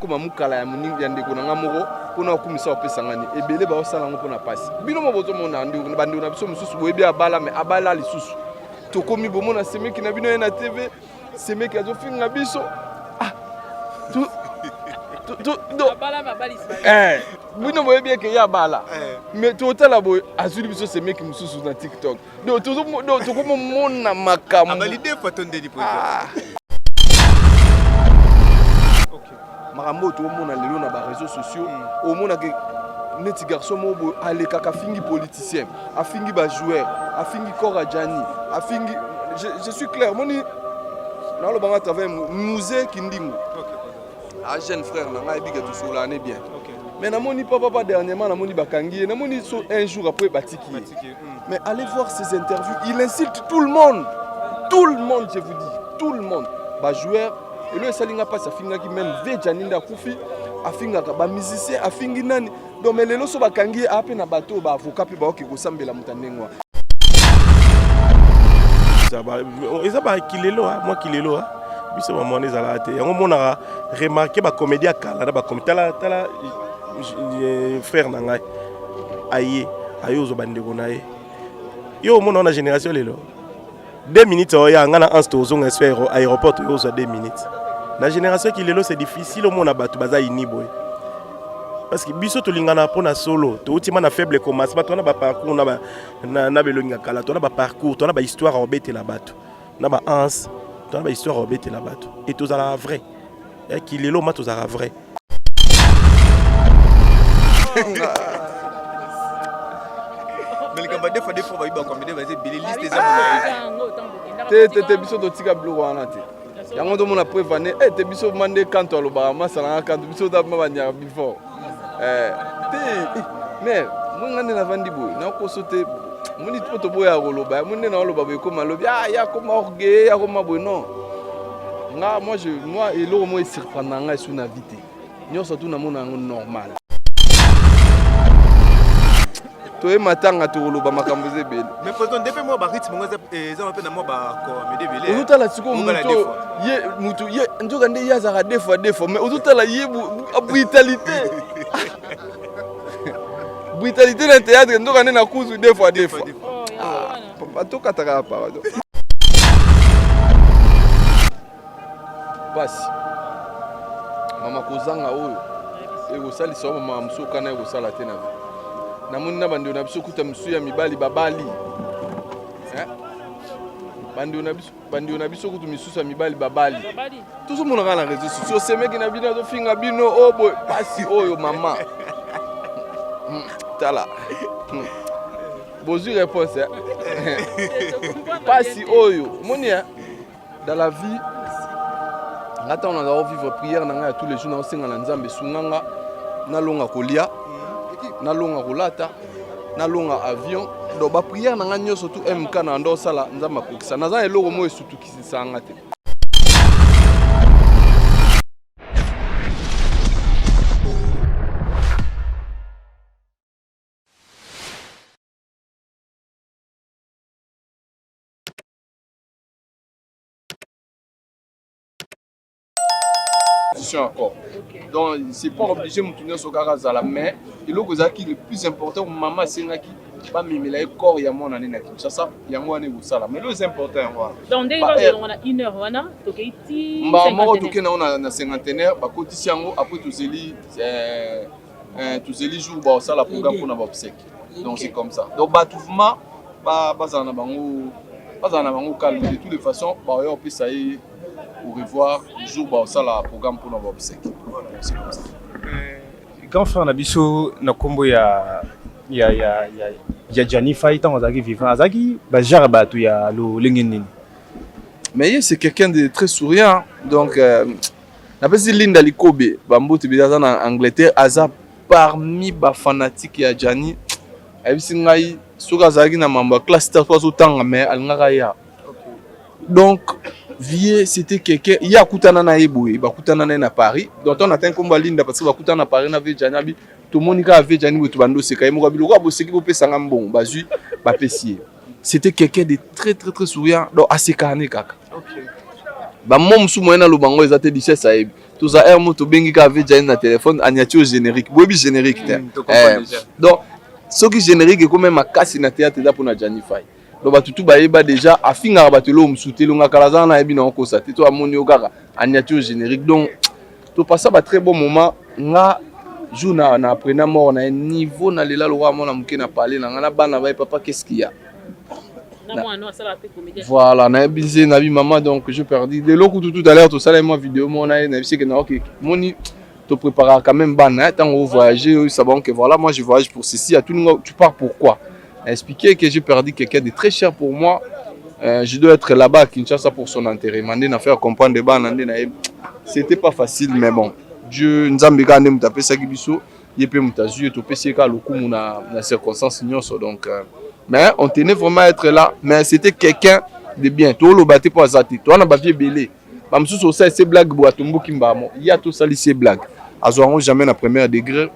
nakoma mukala ya muningi ya ndeko na ngamoko pona okumisa opesa ngani ebele ba osala ngo pona pasi bino mo bozo mona ndio bandi na biso mususu boyebi abala me abala lisusu tokomi bomona semeki na bino na TV semeki azo finga biso tu abala mabali bino boyebi ke ya bala mais totala boy azuli biso semeki mususu na TikTok donc tokomo mona makambo abalide photo ndeli po makambo to mona lelo na ba réseaux sociaux au mona ke neti garçon mo ale kaka fingi politicien afingi ba joueur afingi Kora Jani afingi je suis clair moni na lo banga travail musée kindingo a jeune frère na ngai biga tout sur l'année bien mais na moni papa dernièrement na moni bakangi na moni un jour après batiki mais allez voir ses interviews il insulte tout le monde je vous dis tout le monde ba joueur et le salinga pas afinga ki même vejaninda kufi afinga ba musicien afingi nani donc mais lelo so bakangi ape na bato ba avocat pe ba oki ko sambela mutanengwa ça ba kilelo moi kilelo biso ba mona ezala te yango mona remarquer ba comédien kala na ba comédien tala frère na ngai ayozo bandeko na ye yo mona na génération lelo 2 minutes oya ngana insto zonga sphère aéroport yozo 2 minutes la génération qui lelo c'est difficile au mona batu baza iniboy parce que biso to lingana pona solo to utima na faible commencement to na ba parcours na belonga kala to na ba parcours to na ba histoire obete la batu na ba ans to na ba histoire obete la batu et to za la vrai et qui lelo ma to za la vrai Belika des fois ba comme des vas-y liste te biso to tika blue wana te yango to mona prévaner te biso mande kanto aloba masala kanto biso da mabanya before mais moi ngane na vandi boy na ko sote moni to boya koloba moni na oloba boy comme alobi ya comme orgueil ya comme boy non moi et l'eau moi surprendre nga sur na vite nyoso tu na mona normal to matanga to koloba makambo zebele mais pourtant depuis moi ba rythme ngo za mape na moi ba ko me debele uzutala siko mutu ye njoka nde yazaka deux fois mais uzutala ye brutalité brutalité na théâtre ndoka nde na kuzu deux fois papa to kataka pardon basi mama kozanga oyo ekosali sawa mama musoka na ekosala te na na moni na bandi na biso kuta musu ya mibali babali bandi na biso kutu misusu ya mibali babali tuso mona kana réseaux sociaux semeki na bino to finga bino obo pasi oyo mama tala bonjour réponse pasi oyo moni dans la vie ngata on a vivre prière na nga tous les jours na osenga na nzambe sunganga na longa kolia na longa kolata na longa avion do ba prière na nga nyoso tu MK na ndo sala nzambe kokisa naza eloko mo esutukisa nga te encore. Donc c'est pas obligé de tourner sur Garazala mais il faut que le plus important maman c'est naki pas mimela corps ya mon année naki ça ya moi ne vous sala mais le plus important voilà. Donc dès on a 1 heure wana to keiti mama to kena on a cinquantenaire ba kotisi yango après tous les jours ba sala programme pour na ba obsèque. Donc c'est comme ça. Donc batouvement bazana bango calme de toutes les façons ba yo peut ça y au revoir le jour où ça la programme pour notre obsèque. C'est comme ça. Grand frère Nabiso na kombo ya Jani Fight on azaki vivant azaki ba jara batu ya lo lengeni. Mais c'est quelqu'un de très souriant donc na pesi Linda Likobe bambote bizaza en Angleterre aza parmi ba fanatiques ya Jani. Ayebisi ngai soka azaki na mamba classe 3 tanga mais alingaka ya. Donc Vie, c'était quelqu'un. Il y a Koutana na Eboui, Bakutana na Paris. Donc on atteint comme Linda parce que Bakutana na Paris na Vejanabi. Tout le monde a Vejani tout bando c'est quand même Mogabi. Le roi bossé qui peut faire sangambon, basu, bapessier. C'était quelqu'un de très très très souriant. Donc assez carné kaka. ba mom sou moyen na lobango ezate diche saebi tous a moto bengi ka avec na téléphone aniati au générique bobi générique donc ce qui générique comme même makasi na théâtre da pour na Janify donc batutu bayeba déjà afinga batelo msutelo ngakala na yebi na okosa te to amoni okaka aniati au générique donc to passa ba très bon moment nga jour na après na mort na niveau na lela lo roi mona muke na parler na ngana bana ba papa qu'est-ce qu'il y a voilà na bisé na bi maman donc je perdu de l'autre tout à l'heure tout ça là moi vidéo mon na bisé que na OK moni te préparer quand même ban tant on voyager ça bon que voilà moi je voyage pour ceci à tout tu pars pourquoi expliquer que j'ai perdu quelqu'un de très cher pour moi je dois être là-bas à Kinshasa pour son enterrement mandé na faire comprendre des ban na c'était pas facile mais bon Dieu nzambe ka ndem taper ça kibiso yepé mutazu to pesi ka lokumu na circonstance nyonso donc mais on tenait vraiment à être là mais c'était quelqu'un de bien to lo baté pour azati to na ba vie belé ba msusu ça c'est blague bo atumbu kimbamo il y a tout ça lycée blague azoango jamais na premier degré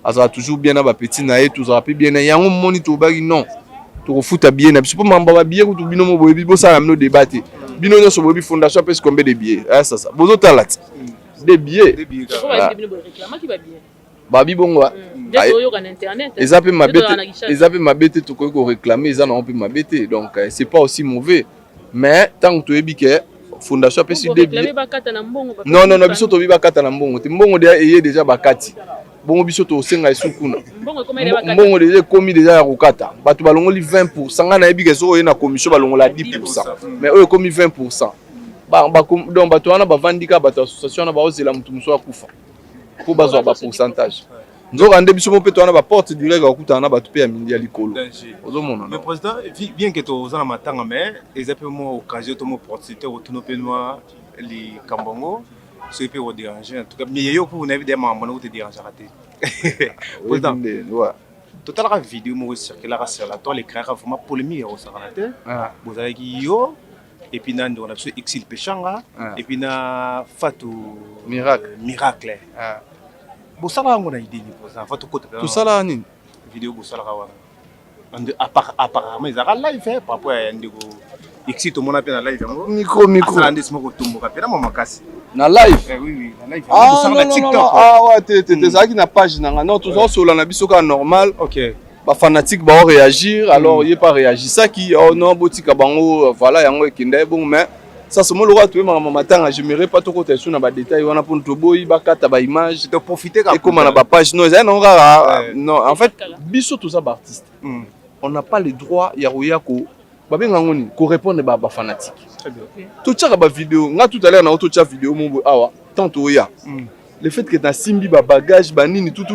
azara toujours bien na ba petit na et toujours rapide bien yango moni to bagi non to refuta bien na biso mamba ba billet to bino mo boyebi bo ça amno débattre bino nyoso boyebi fondation pèse combien de billets ça ça bozo talati des billets babi bongo ezape mabete to ko réclamer ezana on peut mabete donc c'est pas aussi mauvais mais tant que tu ebi que fondation pesi des billets non non biso to biba kata na mbongo te mbongo déjà bakati bongo biso to senga esukuna mbongo déjà komi déjà ya kokata bato balongoli 20% ngana ebi ke so na commission balongola 10% mais oyo komi 20% donc bato wana bavandika bato association na baozela mutu muso akufa po bazwa ba pourcentage nzoka nde biso mo pe to wana ba porte direct akuta na bato pe ya mindi ya likolo ozomona mais président bien que to zana matanga mais ezape mo occasion to mo opportunité retourner pe noir li kambongo ce peut vous déranger en tout cas mais yo pour n'avis des membres vous te déranger raté président ouais total la vidéo mo circuler sur la toile écran vraiment polémique au saranaté vous avez yo et puis on a besoin Exil Pechanga et puis na Fatou Miracle bosala ngona idée ni pour ça Fatou côté tout ça là ni vidéo bosala wana apparemment ils ont live par rapport à ndeko Exil to mona pe na live yango micro ça ndesi moko tumboka pe na mama kasi na live oui na live bosala na TikTok ouais te zaki na page na non tout ça sur la biso ka normal OK ba fanatique ba réagir alors il pas réagir ça qui oh non botika bango voilà yango ekinde bon mais ça c'est moi le roi tout maman matin je m'irai pas trop côté sur na ba détail wana pour to boy ba kata ba image de profiter et comment na ba page non non en fait biso tout ça ba artiste on n'a pas le droit ya roya ko ba benga ngoni ko répondre ba fanatique très bien tout ça ba vidéo nga tout à l'heure na auto chat vidéo mon awa tant ya le fait que ta simbi ba bagage ba nini tout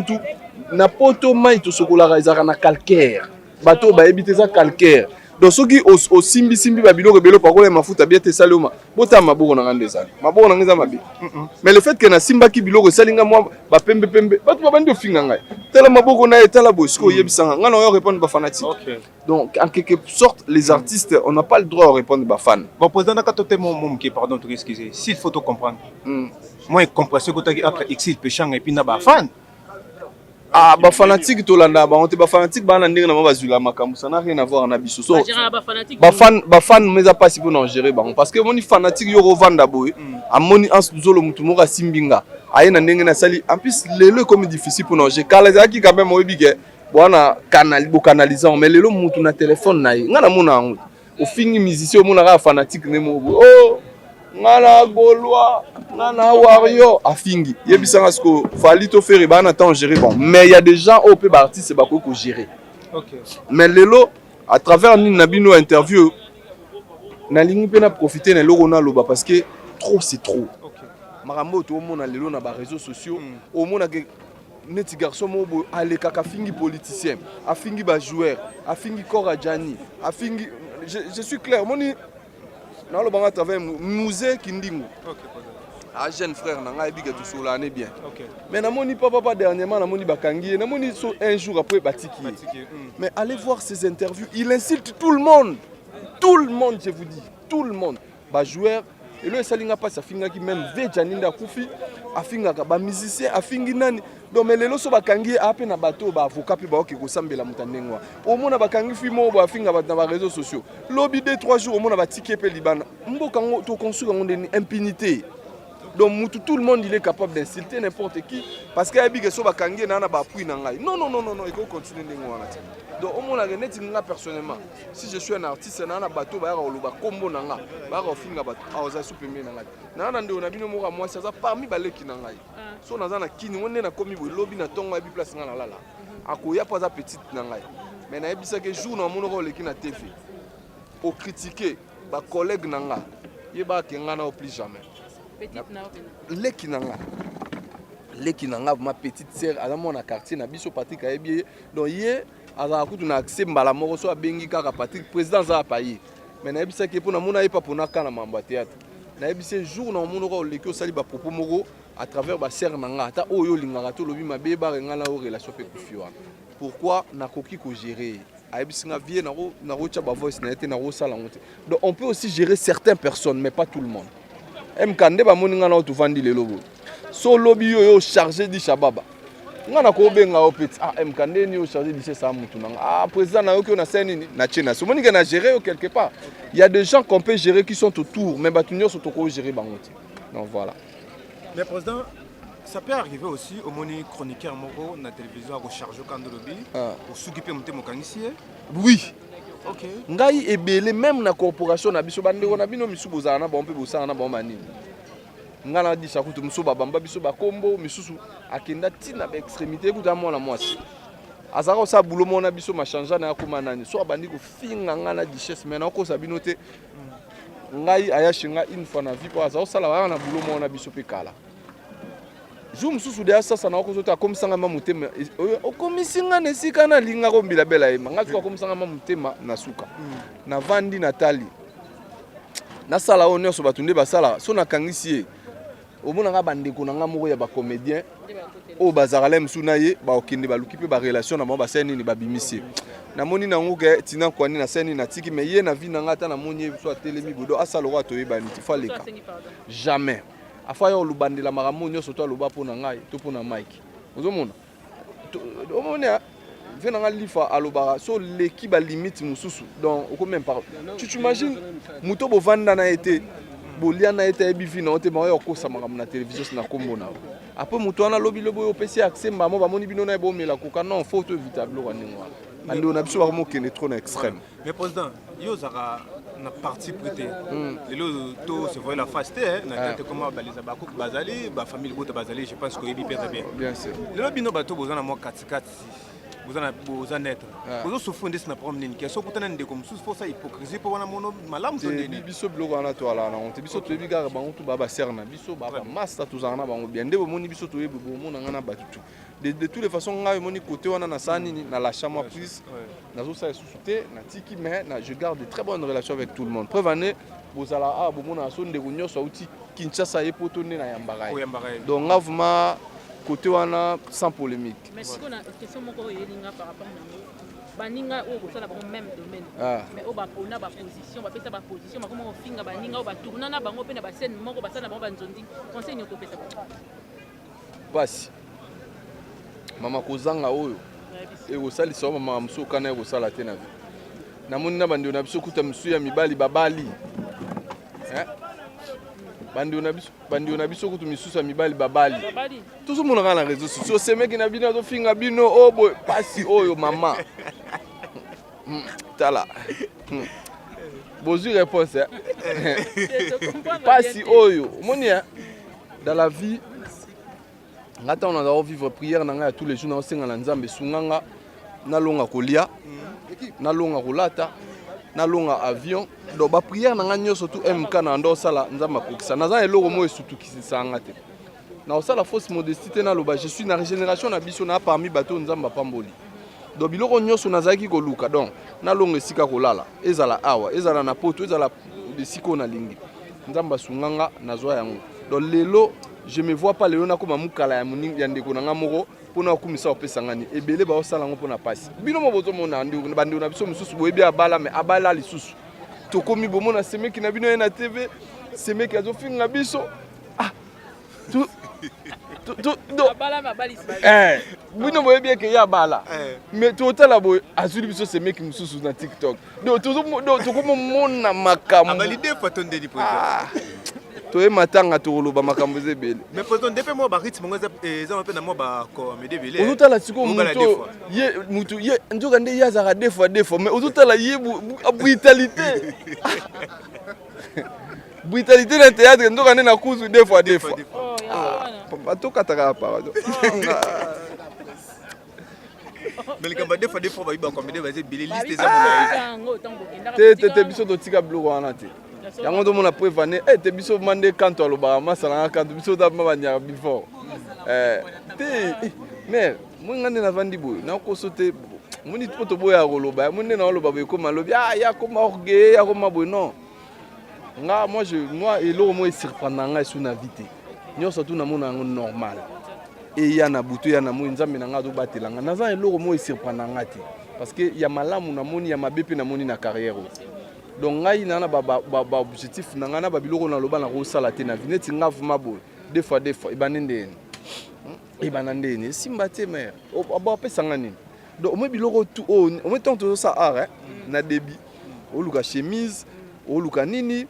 na poto mai to sokola ezaka na calcaire bato ba ebite za calcaire donc soki au simbi ba biloko belo pakola mafuta bien te saloma bota maboko na ngande za maboko na ngeza mabe mais le fait que na simba ki biloko salinga moi ba pembe bato ba bandi ofinga ngai tela maboko na etala bosiko yebisanga ngana yo répondre ba fanatique donc en quelque sorte les artistes on n'a pas le droit de répondre ba fan bon président na katote mon qui pardon tout excusez s'il faut te comprendre moi compréhension que tu entre Exil Pechanga et puis na ba fan ba fanatique to landa ba on te ba fanatique ba na ndenge na ba zula makambu ça n'a rien à voir na biso so ba fan mais pas si pour non gérer ba parce que moni fanatique yo revanda boy amoni ans zolo mutu moko simbinga aye na ndenge na sali en plus lelo comme difficile pour non gérer kala zaki quand même oyebike bona canalisant mais lelo mutu na téléphone na ye ngana mona au fini musicien mona ka fanatique ne mo oh ngana golwa ngana wario afingi yebisanga sko fali to faire ba na temps gérer bon mais il y a des gens au peu artistes ba ko gérer OK mais lelo à travers ni nabino interview na lingi pe na profiter na loko na loba parce que trop c'est trop OK marambo to mona lelo na ba réseaux sociaux au mona que neti garçon mo bo ale kaka fingi politicien afingi ba joueur afingi Kora Jani afingi je suis clair moni na lo banga travers musée kindingo a jeune frère na ngai bika tout cela n'est bien mais na moni papa dernièrement na moni bakangi na moni un jour après batiki mais allez voir ces interviews il insulte tout le monde je vous dis tout le monde ba joueur Et là, ça n'a pas ça finga qui même Vejaninda Koufi, a finga ba musicien, a fingi nani. Donc mais les lots ba kangi a peine na bateau ba avocat puis ba ok ko sambela mutandengwa. Au moins ba kangi fimo ba finga ba dans les réseaux sociaux. Lobby 2-3 jours au moins ba ticket pe libana. Mboka to construire une impunité. Donc tout le monde il est capable d'insulter n'importe qui parce que abi que so ba kangi na ba appui na ngai. Non, il faut continuer ndengwa na. Donc au moins la net nga personnellement si je suis un artiste na na bateau ba ba kombo na nga ba finga ba aza supeme na ngai. Na nde on a bino mo moi ça parmi ba leki na ngai. So naza na kini on na komi bo lobby na tongo abi place nga na lala. Akoya pas za petite na ngai. Mais na ebisa que jour na mono ko leki na TV. Au critiquer ba collègue na nga. Yeba ke nga na plus jamais. Petite na Leki na nga ma petite sœur ala mon na quartier na biso Patrick Ayebi donc hier azala kutu na accès mbala moko so abengi kaka Patrick président za paye mais na ebisa ke pona mona yepa pona kana mamba théâtre na ebisa jour na mono ko leki osali ba propos moko à travers ba sœur na nga ta oyo lingaka to lobi mabe ba nga na o relation pe kufiwa pourquoi na koki ko gérer ayebisinga vie na ro cha ba voice na été na ro sala ngote donc on peut aussi gérer certaines personnes mais pas tout le monde mkande ba moninga na to vandi le lobo so lobby yo chargé di shababa ngana ko benga o petit mkande ni yo chargé di ça mutu nanga président na yo ki na seni na chena so moninga na gérer quelque part il y a des gens qu'on peut gérer qui sont autour mais batunyo so to ko gérer bangote donc voilà. Mais président, ça peut arriver aussi au moni chroniqueur moko na télévision à recharger quand lobby pour s'occuper monter mon kangisie. Oui. OK. Ngai ebele même na corporation na biso bandeko na bino misu bozana na bompe bosana na bomba nini. Ngana di sakutu misu babamba biso ba kombo misusu akenda tina ba extrémité kuta mwana mwasi. Azaka osa bulo mona biso ma changea na yakoma nani. So abandi ko finga ngana di chesse mais na ko sabino te. Ngai ayashinga une fois na vie pour azaka osala wana na bulo mona biso pe kala. Jour mususu de sasa na okozota komisanga mamutema okomisinga nesika na linga ko mbila bela ema ngazi kwa komisanga mamutema na suka na vandi natali na sala onyo so batunde basala so na kangisi omona nga bandeko na nga moko ya ba comédien o bazarala msuna ye ba okinde baluki pe ba relation na mo ba seni ni babimisi na moni na ngoke tina kwani na seni na tiki mais ye na vie na ngata na moni so atelemi bodo asalo kwa to yeba ni tifaleka jamais afaya olubandela makambo nyonso to aloba pona ngai to pona Mike ozomona omona vena nga lifa aloba so leki ba limite mususu donc oko même pas tu t'imagines muto bovanda na été bolia na été ebivi na ote mayo ko makambo na télévision na kombo na après muto ana lobi lobo opesi accès mbamo ba moni bino na bomela ko non faut évitable wa ningwa ando na biso ba mo kene trop na extrême. Mais président yo zaka na parti prêté lelo to se voit la fasté na tête comment baliza bako bazali ba famille bota bazali je pense que yebi pète bien sûr lelo bino bato bozana mo katikati bozana net bozo souffrir na problème ni question kutana ndeko mususu pour ça hypocrisie pour wana mono malamu to ndeni biso bloko na to ala na on te biso to yebi ga bango to baba serna biso baba master to zana bango bien ndebo moni biso to yebi bo mona ngana batutu de toutes les façons ngai moni côté wana na sani na la chambre plus nazo ça suscité na tiki mais je garde de très bonnes relations avec tout le monde preuve année bozala bo mona so ndeko nyoso uti Kinshasa yepoto ne na yambara donc ngavuma côté wana sans polémique. Mais si on a une question moko yelinga par rapport à baninga au ça dans le même domaine mais au ba pona ba position ba pesa ba position ba comment finga baninga au ba tourna na bango pe na ba scène moko ba sana ba nzondi conseil nyoko pesa basi mama kozanga oyo e osalisa mama musuka na ekosala te na vie na moni na bandi na biso kuta misu ya mibali babali bandi na biso kutu misusa mibali babali tout le monde na réseaux sociaux c'est mec na bino to finga bino o boy pasi oyo mama tala bonjour réponse pasi oyo moni dans la vie ngata on doit vivre prière na nga tous les jours na osenga na nzambe sunganga na longa kolia na longa kolata na longa avion do ba prière na nga nyoso tu MK na ndo sala nzamba kokisa na za eloko mo esutu kisanga te na osala fausse modestie na loba je suis na régénération na biso na parmi bato nzamba pamboli do biloko nyoso nazaki koluka donc na longa esika kolala ezala awa ezala na poto ezala desiko na lingi nzamba sunganga nazwa yango do lelo je me vois pas léona comme mukala ya muningi ya ndeko na nga moko pona kumisa opesa ngani ebele ba osala ngo pona pasi bino mo bozo mona ndeko bandi na biso mususu boyebi abala mais abala lisusu tokomi bomona semeki na bino na TV ces mecs azofinga biso ah tout bino boye bien que ya bala mais totala boye azuli biso ces mecs mususu na TikTok donc tokomona makambo validé fatondeli po toye matanga toloba makambo zebele mais pourtant depuis moi ba rythme ngo za mpe na moi ba comédie belé ozotala siko mutu ye nzoka nde yazaka deux fois mais ozotala ye brutalité brutalité na théâtre nzoka nde na kuzu deux fois batokataka pardon mais le kamba deux fois ba iba comédie ba belé liste za te biso totika biloko wana te yango tomona preuve ane te biso mande kanto alobaka masalanga kanto biso tabanyaka before te mer mwinga nde navandi boye nakoso te moni po toboya koloba mo nde naoloba boye koma alobi ya koma orgueil ya koma boye non nga moi eloko mo esurprendre nga esu na vie te nyonso tu namona yango normal eya na butu ya na moi nzambe na nga azobatelanga naza eloko mo esurprendre nga te parce que ya malamu namoni ya mabe mpe namoni na carrière donc ngai nana ba objectif na ngana ba biloko na loba na ko sala te na vineti nga vuma boy des fois ibanende ibanandene simba te mère ba pesa ngani donc mo biloko tout au mo temps to ça art na débit o luka chemise o luka nini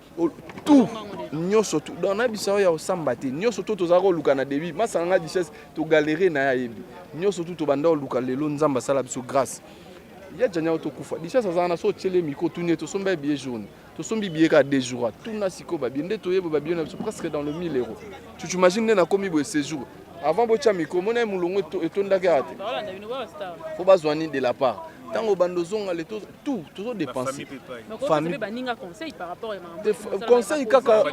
tout nyoso tout dans na bisa ya osamba te nyoso tout to za ko luka na débit masanga dichesse to galérer na ya yebi nyoso tout to banda o luka lelo nzamba sala biso grâce ya janya otokufa dichesse azana so tchele miko tunie to somba billet jaune to sombi billet ka 2 jours tout na siko ba bien to yebo ba bien presque dans le 1000 €. Tu t'imagines na komi bo séjour avant bo chamiko mona mulongo etonda ka ate faut bazwani de la part tango bandozonga le tout dépenser famille baninga conseil par rapport à conseil kaka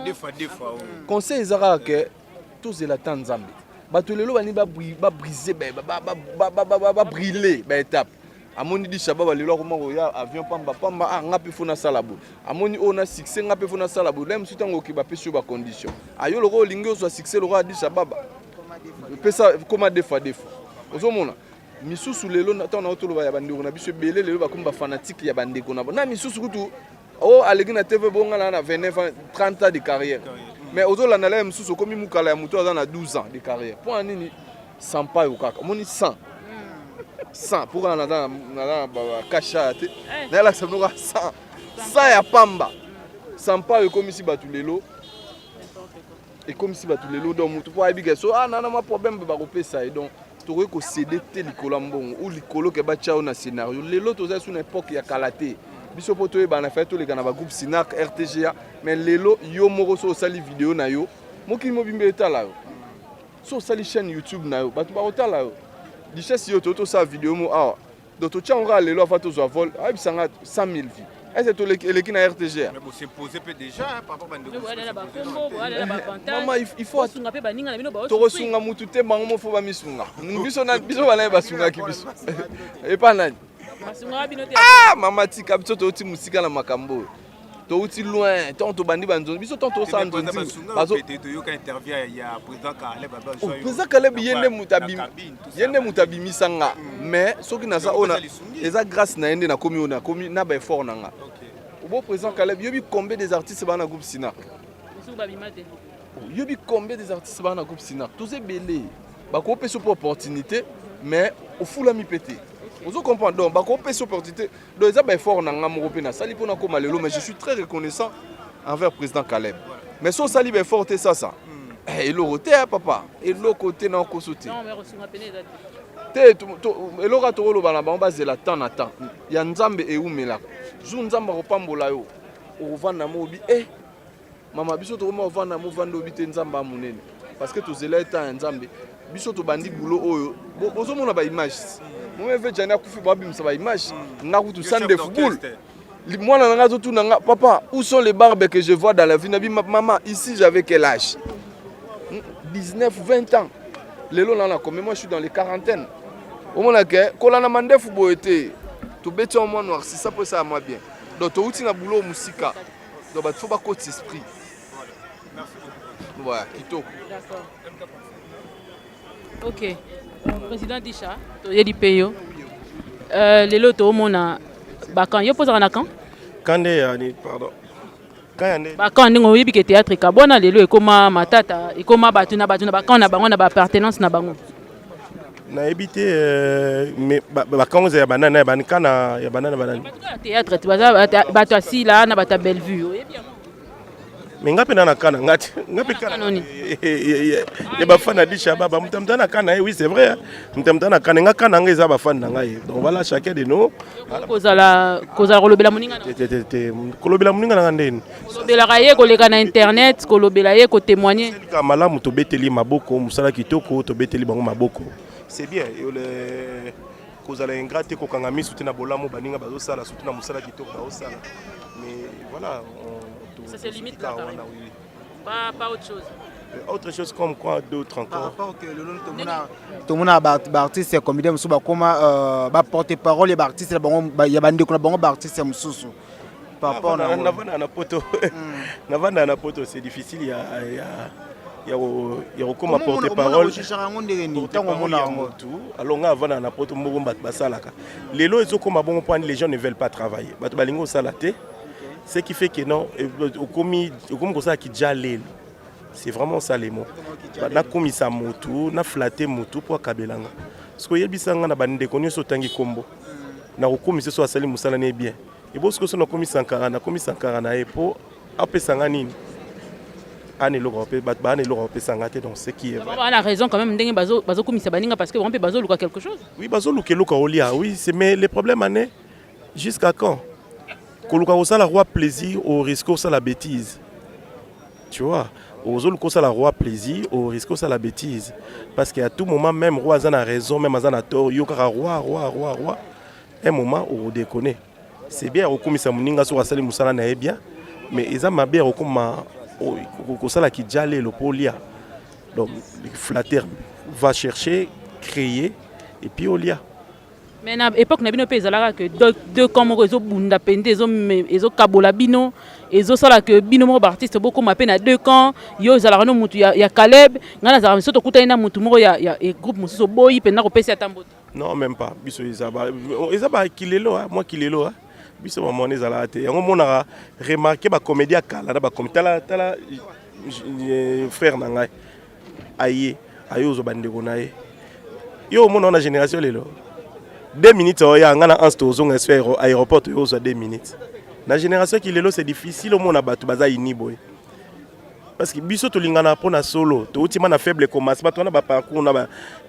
conseil zaka ke tous la tanzambe bato lelo bani ba briser ba brûler ba étape amoni di shababa lelo ko moko ya avion pamba ngapi fona salabo amoni ona succès ngapi fona salabo même si tango ki ba pesi ba condition ayo loko lingi o so succès loko di shababa pesa comme des fois ozomona misusu lelo na tona otolo ya bandeko na biso belé lelo ba kumba fanatique ya bandeko na misusu kutu o alegi na TV bonga na 29 ans 30 ans de carrière mais ozola na la misusu komi mukala ya muto na 12 ans de carrière pour nini 100 pas yo kaka moni 100 pour on a dans cacha na la sanoka 100 ya pamba 100 pas comme ici batulelo et comme ici batulelo donc mutu pour abiga so nana ma problème ba ko pesa et donc tu ko céder te likolo mbongo ou likolo ke ba chao na scénario lelo to za sur époque ya kalaté biso poto e ba na fait to le kana ba groupe Sinac RTGA mais lelo yo moko so sali vidéo na yo moki mo bimbe etala yo so sali chaîne YouTube na yo batu ba otala yo dichesse yo toto sa vidéo mo ah donc to tchanga lelo afa to zo vol a bisanga 100 000 vies est-ce que to le na RTGA mais vous s'imposer peut déjà par rapport à maman il faut sunga pe baninga na bino ba to sunga mutu te bango mo fo ba misunga biso na biso bana ba sunga ki biso e pa nani masunga bino te mama tika biso to ti musika na makambo to uti loin to bandi banzo biso to sa nzo bazo to yo ka interview ya président Caleb baba so président Caleb yende mutabi misanga mais soki na za ona eza grâce na yende na komi na ba effort nanga au président Caleb yobi combien des artistes bana groupe Sinac yobi combien des artistes bana groupe Sinac tous belé ba ko pesa opportunité mais au fula mi pété. Vous comprenez donc, bah, cette opportunité, donc ils ont effort dans l'Europe, sali pour nous malelo, mais je suis très reconnaissant envers le président Caleb. Mais son sali effort c'est ça. Et le côté papa, et le côté non consulté. Non mais reçu ma peine. Et le ratour le bana ba base la temps à temps. Ya nzambe e umela. Zu nzamba ko pambola yo. O vanda mobi mama biso to mo vanda mo vanda obite nzamba munene. Parce que to zela ta nzambe biso to bandi boulot oyo. Bozo mona ba image. Moi je vais kufi babi msaba image nga kutu sande de football moi na nga tout nanga papa où sont les barbes que je vois dans la vie nabi maman ici j'avais quel âge 19 20 ans lelo na comme moi je suis dans les quarantaines au moment que kolana mande football était to beti en moi noir si ça peut ça à moi bien donc to uti na boulot musika donc ba faut pas côté esprit voilà kitoko d'accord OK président Disha to yedi peyo lelo to mona bakan yo posa na kan kande yani pardon Quand on est au théâtre, Kabona, lelo ekoma matata, ekoma batuna quand on a bango na ba appartenance na bango. Na évité mais quand vous avez banana bankana ya banana banana. Théâtre, tu vas bato assis là na bata belle vue. Mais ngapi na kana ngati ngapi kana ya bafana disha baba mutamtana kana oui c'est vrai mutamtana kana ngakana ngeza bafana ngai donc voilà chacun de nous kozala kolobela moninga kolobela moninga na ndeni kolobela kaye koleka na internet kolobela ye ko témoigner ka malamu to beteli maboko musala kitoko to beteli bango maboko c'est bien le kozala ingrate ko kanga misu tina bolamu baninga bazo sala surtout na musala kitoko bazo sala mais voilà ça c'est limite là, pas autre chose. Autre chose comme quoi d'autres encore. Par rapport que tout le monde a artiste comme il dit comment porte-parole les artistes il y a bande qu'on a bon artiste mususu. Par rapport na poto na poto c'est difficile il y a comme porte-parole alors nga avant na poto moko basalaka lelo ezokoma bon point les gens ne veulent pas travailler bato balingo salate. Ce qui fait que non, c'est vraiment ça les mots. Na komisa motu, na flatter motu pour kabelanga. Parce que yebisanga na bande konyo so tangi kombo. Na komisa so asali musala ne bien. Et parce que so na komisa nkara na epo apesanga nini. Ane l'Europe, ane l'Europe sangate donc ce qui est vrai. On a raison quand même ndenge bazo komisa baninga parce que on peut bazo luka quelque chose. Oui, bazo luka olia, oui, c'est mais les problèmes ané jusqu'à quand? Koluka ça la roi plaisir au risque ça la bêtise. Tu vois, aux ça la roi plaisir au risque ça la bêtise parce qu'à tout moment même roi a raison même a tort yokara roi un moment où on déconne. C'est bien au komisa muninga so asali musala na bien mais ils ont ma bien au koma au sala qui jale le polia. Donc le flatteur va chercher créer et puis olia. Mais à l'époque, nous avons que deux comme réseau bunda pende, réseau kabola bino, réseau ça là que bino mo artiste beaucoup m'appelle à deux camps, yo zala no mutu ya Caleb, ngana zala soto kuta ina mutu mo ya groupe mususo boy penda ko pesa tambote. Non même pas, biso izaba kilelo moi kilelo biso mamone zala te. Yango mona remarquer ba comédie kala ba comédie tala frère na ngai. Aye ayo bande konaye. Yo mona na génération lelo. 2 minutes, il y a un stozo aéroport, il y a 2 minutes. La génération qui est là, c'est difficile au monde à battre ini boy. Parce que biso to lingana pona solo, to utima na faible commence, ba to na ba parcours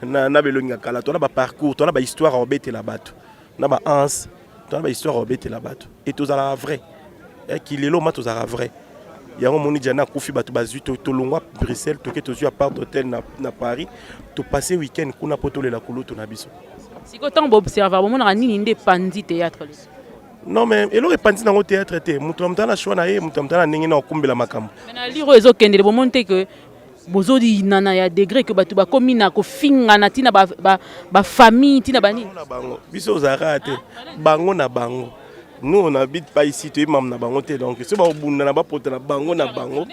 na belonga kala, to na ba parcours, to na ba histoire obete la bato. Na ba ans, to na ba histoire obete la bato. Et to za vrai. Et qui est là, ma to za vrai. Il y a un moni jana kufi batu bazu to longwa Bruxelles, to ke to zu à part d'hôtel na Paris, to passer week-end kuna poto le la kolo to na biso. Si quand on observe, on a ni inde pandi théâtre. Non mais il aurait pandi dans le théâtre té. Mutamta na choix na ye, mutamta na ningi na okumbela makambo. Mais na liro ezo kende le monter que bozodi nana ya degré que batu ba komi na ko finga na tina ba famille tina bani. Biso zarate bango na bango. Nous on habite pas ici tu mam na bango té donc c'est ba obunda na ba pota na bango na bango.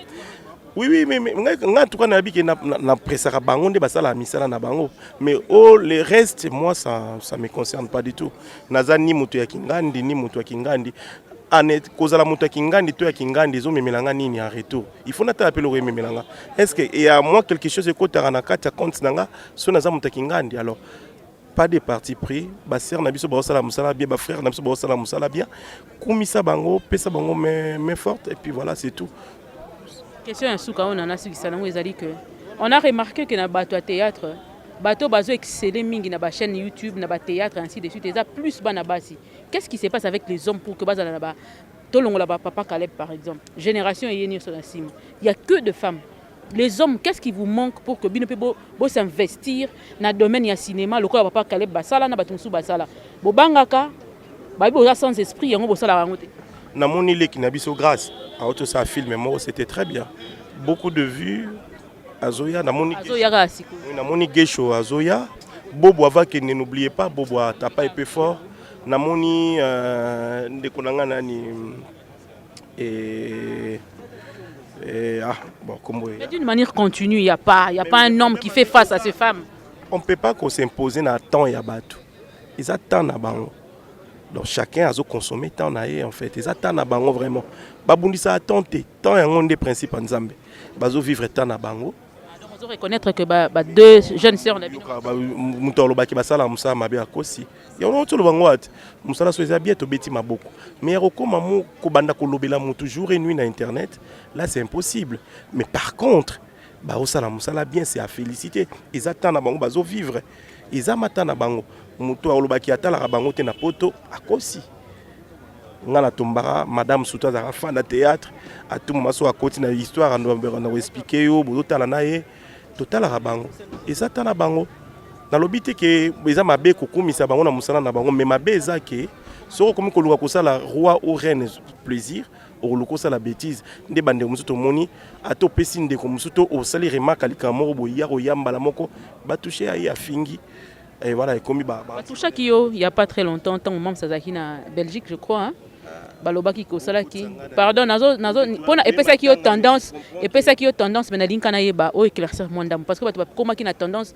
Oui, mais en tout cas, na presaka bango nde basala misala na bango. Mais le reste, moi, ça me concerne pas du tout. Naza ni mutu ya Kingandi, ni mutu ya Kingandi. Anet kozala mutu ya Kingandi, to ya Kingandi, zo memelanga nini en retour. Il faut nata appeler au memelanga. Est-ce que il y a moi quelque chose que na kata compte nanga, so naza mutu ya Kingandi alors. Pas de parti pris, ba sœur na biso ba sala musala bien, ba frère na biso ba sala musala bien. Kumisa bango, pesa bango mais forte et puis voilà, c'est tout. Question on a remarqué que dans le théâtre, bateau bazo exceller mingi na ba chaîne YouTube, na ba théâtre ainsi de suite, et ça plus bas na basi. Qu'est-ce qui se passe avec les hommes pour que baza na ba tolongo la ba papa Caleb par exemple. Génération yeni sur la cime. Il y a que de femmes. Les hommes, qu'est-ce qui vous manque pour que bino pe bo s'investir na domaine ya cinéma, le quoi papa Caleb basala na batunsu basala. Bo bangaka ba bo sans esprit yango bo sala rangote. Na mon île qui n'a biso grâce à autre ça film moi c'était très bien beaucoup de vues Azoya na moni na moni gesho Azoya bobo avant que n'oubliez pas bobo t'as pas épais fort na moni ndekonanga nani et bon comme mais d'une manière continue il y a pas un homme qui fait face à ces femmes. On peut pas qu'on s'imposer na temps ya bato ils attendent na bango Donc chacun a consommé tant naé en fait. Et ça tant na bango vraiment. Babundi ça a tenté tant y a un des principes en Zambie. Bazo vivre tant na bango. Donc on doit reconnaître que deux jeunes sœurs on a vu. Mutolo baki basala musa mabe akosi. Ya on tolo bango at. Musala so bien to beti maboko. Mais rekoma mu ko banda ko lobela mu toujours et nuit na internet. Là c'est impossible. Mais par contre, ba osala musala bien c'est à féliciter. Ils attendent na bango bazo vivre. Ils amata na bango. Muto olobaki atala bango te na poto akosi. Ngana tombara madame Souta za fan de théâtre à tout moment so akoti na histoire on expliquer yo bozo tala na ye total bango. Et ça tana bango. Na lobité que beza mabe kokumisa bango na musala na bango mais mabe eza ke soko komi ko luka kosala roi ou reine plaisir au lokosa la bêtise nde bande musuto moni ato pesi ndeko musuto o sali remarque alikamo bo ya yamba la moko ba toucher ya fingi. Et voilà, et comme tout ça qui il y a pas très longtemps, tant moment Sazaki na Belgique, je crois, hein. Balobaki Kosalaki. Pardon, nazo pona et ça qui a tendance, mais na linka na yeba o éclaircir mon dame parce que comment qui na tendance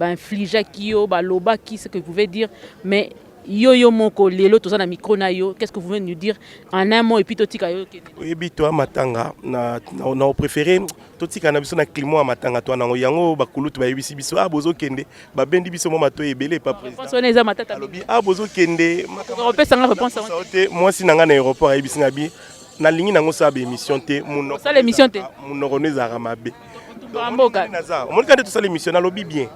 infliger qui yo baloba qui ce que vous pouvez dire mais yo moko lelo to na micro na yo qu'est-ce que vous pouvez nous dire en un mot et puis totika yo oui bito matanga na préféré totika na biso na climat matanga to na yango bakulutu ba yebisi biso bozo kende ba bendi biso mo mato ebele pas président soneza matata lobi bozo kende on sanga réponse moi si nanga na aéroport yebisi ngabi na lingi nango sa ba émission te mon ça l'émission te mon roneza ramabe bamboka mon kande to sa l'émission na lobi bien.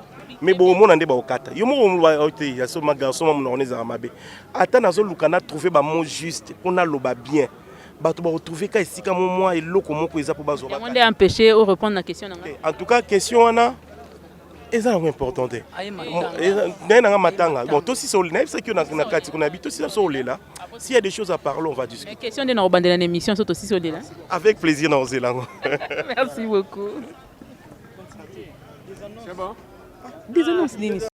Mais bon, mon ande ba okata. Yo mo ote ya so magarso mo oneza mabe. Ata nazo lukana trouver ba mot juste, on a loba bien. Ba to ba retrouver ka esika mo moi eloko moko eza po bazo ba. On est empêché au répondre la question nanga. En tout cas, question ana eza importante. Na matanga. Bon, to si so na ça que na kati kuna bito si so là. S'il y a des choses à parler, on va discuter. Question de na obandela na émission surtout si so là. Avec plaisir dans Zélango. Merci beaucoup. C'est bon. Des annonces d'émission.